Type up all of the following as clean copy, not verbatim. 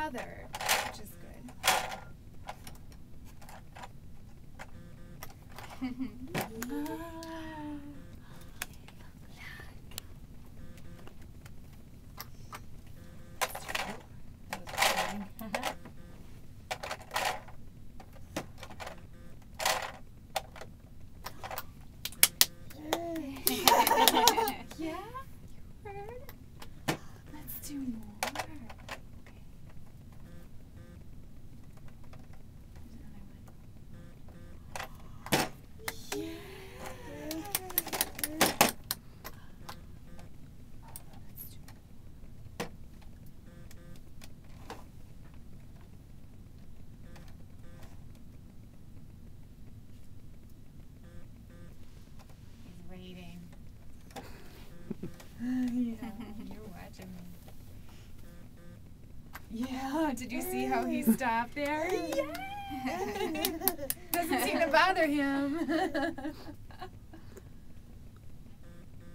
other, which is good. Yeah, you heard? Let's do more. Waiting. Yeah, you're watching me. Yeah, did you see how he stopped there? Yeah. Doesn't seem to bother him.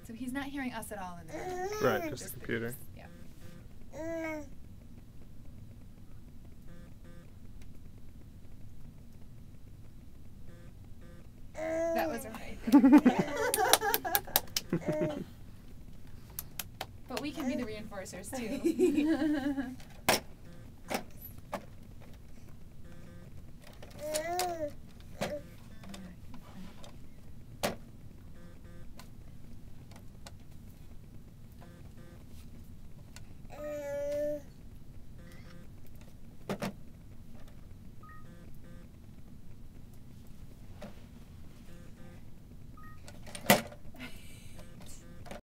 So he's not hearing us at all in the room. Right, just the computer. Yeah. That was right. But we can be the reinforcers too.